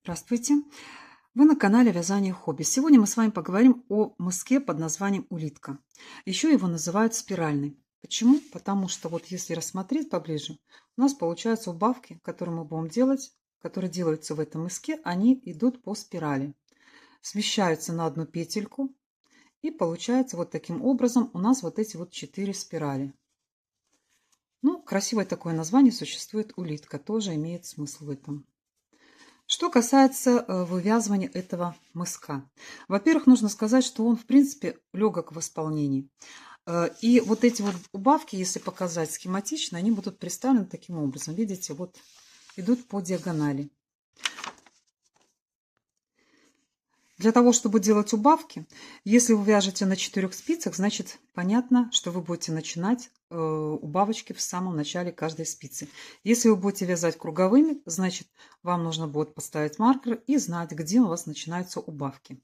Здравствуйте! Вы на канале Вязание Хобби. Сегодня мы с вами поговорим о мыске под названием улитка. Еще его называют спиральный. Почему? Потому что вот если рассмотреть поближе, у нас получаются убавки, которые мы будем делать, которые делаются в этом мыске, они идут по спирали. Смещаются на одну петельку и получается вот таким образом у нас вот эти вот 4 спирали. Ну, красивое такое название существует улитка, тоже имеет смысл в этом. Что касается вывязывания этого мыска. Во-первых, нужно сказать, что он, в принципе, легок в исполнении. И вот эти вот убавки, если показать схематично, они будут представлены таким образом. Видите, вот идут по диагонали. Для того, чтобы делать убавки, если вы вяжете на 4 спицах, значит, понятно, что вы будете начинать убавочки в самом начале каждой спицы. Если вы будете вязать круговыми, значит, вам нужно будет поставить маркер и знать, где у вас начинаются убавки.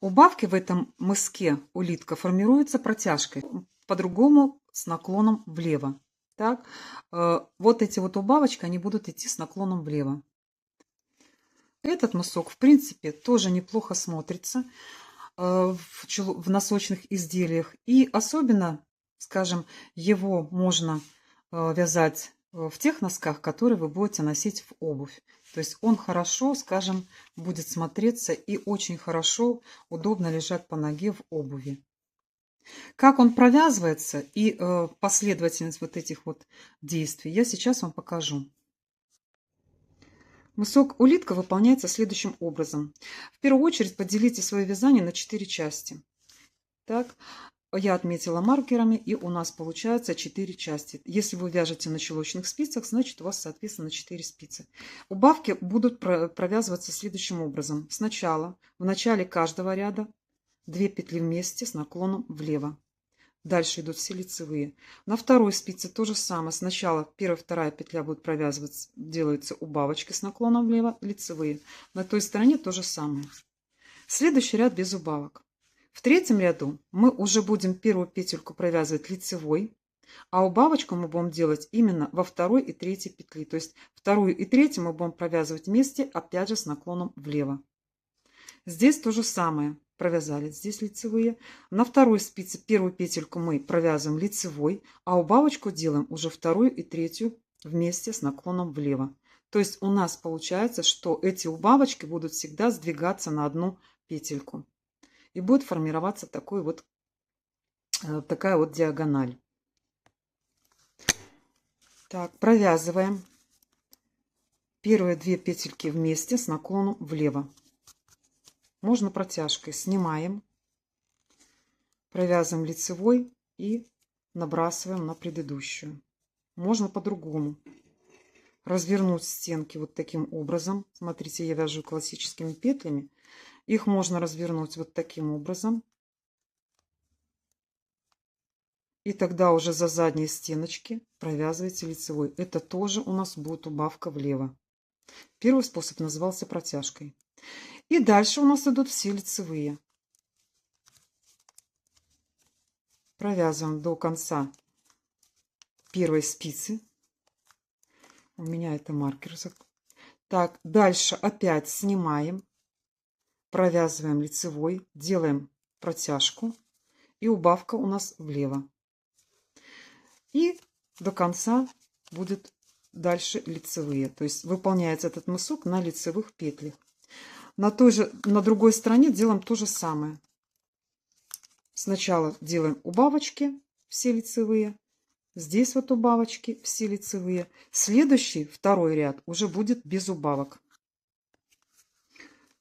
Убавки в этом мыске улитка формируются протяжкой, по-другому с наклоном влево. Так, вот эти вот убавочки, они будут идти с наклоном влево. Этот мысок, в принципе, тоже неплохо смотрится в носочных изделиях. И особенно, скажем, его можно вязать в тех носках, которые вы будете носить в обувь. То есть он хорошо, скажем, будет смотреться и очень хорошо, удобно лежать по ноге в обуви. Как он провязывается и последовательность вот этих вот действий я сейчас вам покажу. Мысок улитка выполняется следующим образом. В первую очередь поделите свое вязание на 4 части. Так, я отметила маркерами, и у нас получается 4 части. Если вы вяжете на чулочных спицах, значит у вас, соответственно, 4 спицы. Убавки будут провязываться следующим образом. Сначала в начале каждого ряда 2 петли вместе с наклоном влево. Дальше идут все лицевые. На второй спице то же самое. Сначала первая, вторая петля будет провязываться, делаются убавочки с наклоном влево, лицевые. На той стороне то же самое. Следующий ряд без убавок. В третьем ряду мы уже будем первую петельку провязывать лицевой, а убавочку мы будем делать именно во второй и третьей петли. То есть вторую и третью мы будем провязывать вместе, опять же с наклоном влево. Здесь то же самое. Провязали здесь лицевые. На второй спице первую петельку мы провязываем лицевой, а убавочку делаем уже вторую и третью вместе с наклоном влево. То есть у нас получается, что эти убавочки будут всегда сдвигаться на одну петельку. И будет формироваться такая вот диагональ. Так, провязываем первые 2 петельки вместе с наклоном влево. Можно протяжкой. Снимаем, провязываем лицевой и набрасываем на предыдущую. Можно по-другому. Развернуть стенки вот таким образом. Смотрите, я вяжу классическими петлями. Их можно развернуть вот таким образом. И тогда уже за задние стеночки провязываете лицевой. Это тоже у нас будет убавка влево. Первый способ назывался протяжкой. И дальше у нас идут все лицевые. Провязываем до конца первой спицы. У меня это маркер. Так, дальше опять снимаем, провязываем лицевой, делаем протяжку, и убавка у нас влево. И до конца будет дальше лицевые. То есть выполняется этот мысок на лицевых петлях. На другой стороне делаем то же самое. Сначала делаем убавочки, все лицевые. Здесь вот убавочки, все лицевые. Следующий, второй ряд, уже будет без убавок.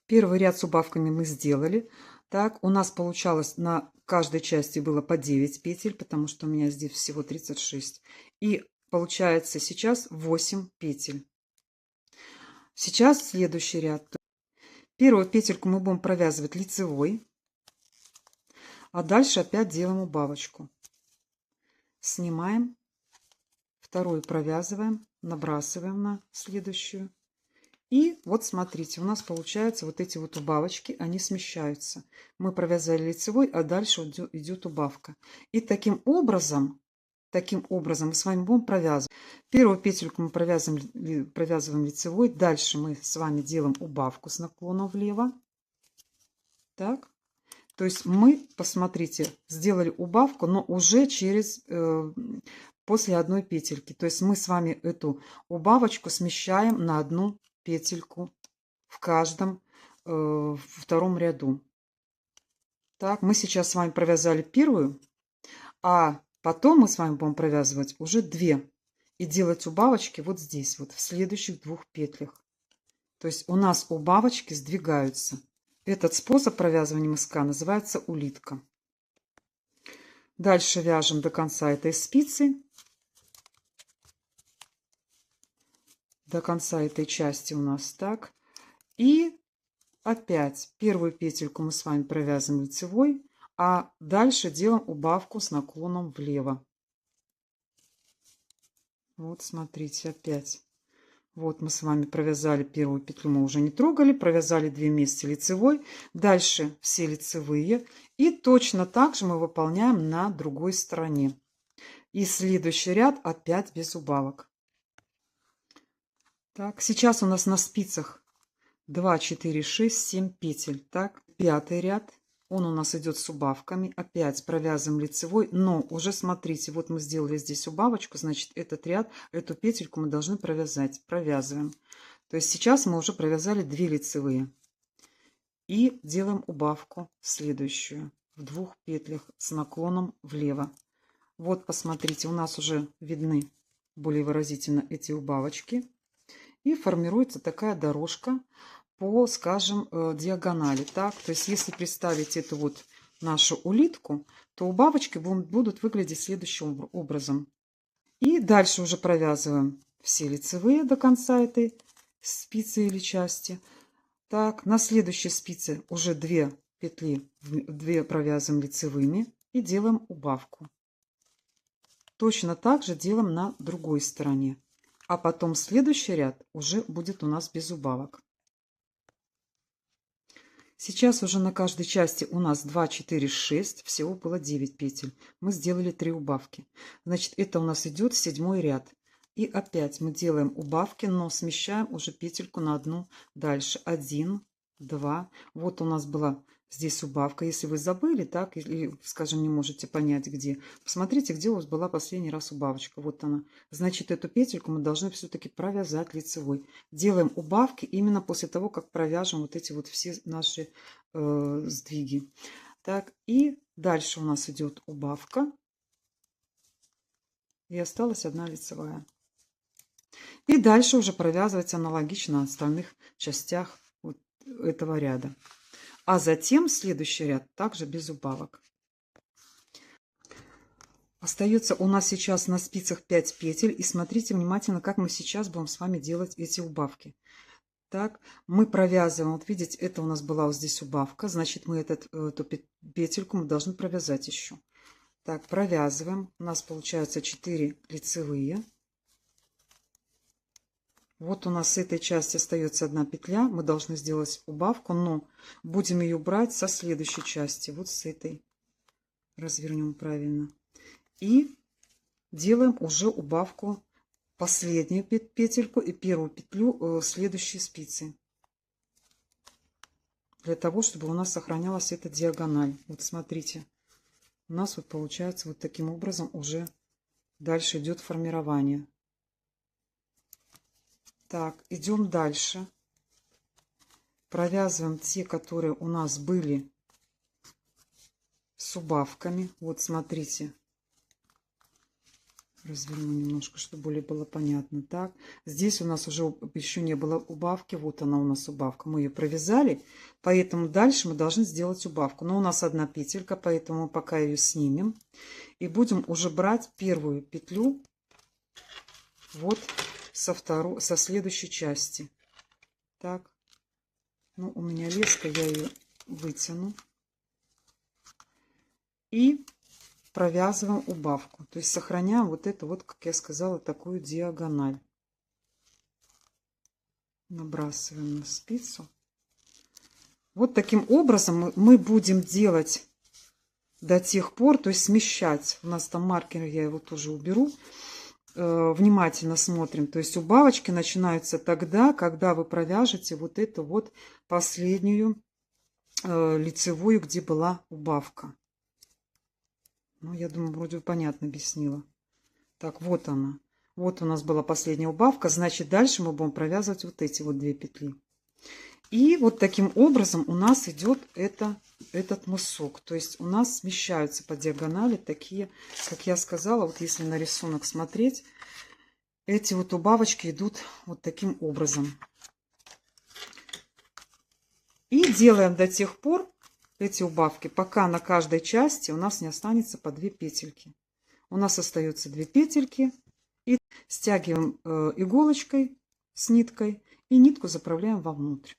Первый ряд с убавками мы сделали. Так, у нас получалось на каждой части было по 9 петель, потому что у меня здесь всего 36. И получается сейчас 8 петель. Сейчас следующий ряд. Первую петельку мы будем провязывать лицевой, а дальше опять делаем убавочку. Снимаем, вторую провязываем, набрасываем на следующую. И вот смотрите, у нас получается вот эти вот убавочки, они смещаются. Мы провязали лицевой, а дальше идет убавка. И таким образом таким образом мы с вами будем провязывать. Первую петельку мы провязываем лицевой. Дальше мы с вами делаем убавку с наклоном влево. Так. То есть мы, посмотрите, сделали убавку, но уже после одной петельки. То есть мы с вами эту убавочку смещаем на одну петельку в каждом втором ряду. Так, мы сейчас с вами провязали первую, а потом мы с вами будем провязывать уже две и делать убавочки вот здесь, вот в следующих двух петлях. То есть у нас убавочки сдвигаются. Этот способ провязывания мыска называется улитка. Дальше вяжем до конца этой спицы, до конца этой части у нас так. И опять первую петельку мы с вами провязываем лицевой, а дальше делаем убавку с наклоном влево. Вот смотрите, опять. Вот мы с вами провязали первую петлю, мы уже не трогали, провязали 2 вместе лицевой, дальше все лицевые, и точно так же мы выполняем на другой стороне. И следующий ряд опять без убавок. Так, сейчас у нас на спицах 2, 4, 6, 7 петель. Так, 5-й ряд. Он у нас идет с убавками. Опять провязываем лицевой, но уже смотрите, вот мы сделали здесь убавочку, значит этот ряд, эту петельку мы должны провязать. Провязываем. То есть сейчас мы уже провязали 2 лицевые. И делаем убавку следующую в 2 петлях с наклоном влево. Вот посмотрите, у нас уже видны более выразительно эти убавочки. И формируется такая дорожка по, скажем, диагонали. Так? То есть если представить эту вот нашу улитку, то убавочки будут выглядеть следующим образом. И дальше уже провязываем все лицевые до конца этой спицы или части. Так, на следующей спице уже 2 петли, 2 провязываем лицевыми и делаем убавку. Точно так же делаем на другой стороне. А потом следующий ряд уже будет у нас без убавок. Сейчас уже на каждой части у нас 2, 4, 6. Всего было 9 петель. Мы сделали 3 убавки. Значит, это у нас идет 7-й ряд. И опять мы делаем убавки, но смещаем уже петельку на одну дальше. 1, 2. Вот у нас была здесь убавка. Если вы забыли, так, или, скажем, не можете понять, где, посмотрите, где у вас была последний раз убавочка. Вот она. Значит, эту петельку мы должны все-таки провязать лицевой. Делаем убавки именно после того, как провяжем вот эти вот все наши сдвиги. Так, и дальше у нас идет убавка. И осталась одна лицевая. И дальше уже провязывать аналогично на остальных частях вот этого ряда. А затем следующий ряд также без убавок. Остается у нас сейчас на спицах 5 петель. И смотрите внимательно, как мы сейчас будем с вами делать эти убавки. Так, мы провязываем. Вот видите, это у нас была вот здесь убавка. Значит, мы эту петельку мы должны провязать еще. Так, провязываем. У нас получается 4 лицевые. Вот у нас с этой части остается одна петля. Мы должны сделать убавку, но будем ее брать со следующей части. Вот с этой. Развернем правильно. И делаем уже убавку, последнюю петельку и первую петлю следующей спицы. Для того, чтобы у нас сохранялась эта диагональ. Вот смотрите. У нас вот получается вот таким образом уже дальше идет формирование. Так, идем дальше. Провязываем те, которые у нас были с убавками. Вот смотрите. Разверну немножко, чтобы более было понятно. Так, здесь у нас уже еще не было убавки. Вот она у нас убавка. Мы ее провязали, поэтому дальше мы должны сделать убавку. Но у нас одна петелька, поэтому пока ее снимем. И будем уже брать первую петлю вот со следующей части. Так, ну у меня леска, я ее вытяну. И провязываем убавку. То есть сохраняем вот это вот, как я сказала, такую диагональ. Набрасываем на спицу. Вот таким образом мы будем делать до тех пор, то есть смещать. У нас там маркер, я его тоже уберу. Внимательно смотрим. То есть убавочки начинаются тогда, когда вы провяжете вот эту вот последнюю лицевую, где была убавка. Ну, я думаю, вроде понятно объяснила. Так, вот она. Вот у нас была последняя убавка. Значит, дальше мы будем провязывать вот эти вот 2 петли. И вот таким образом у нас идет этот мысок. То есть у нас смещаются по диагонали такие, как я сказала, вот если на рисунок смотреть, эти вот убавочки идут вот таким образом. И делаем до тех пор эти убавки, пока на каждой части у нас не останется по 2 петельки. У нас остается 2 петельки. И стягиваем иголочкой с ниткой и нитку заправляем вовнутрь.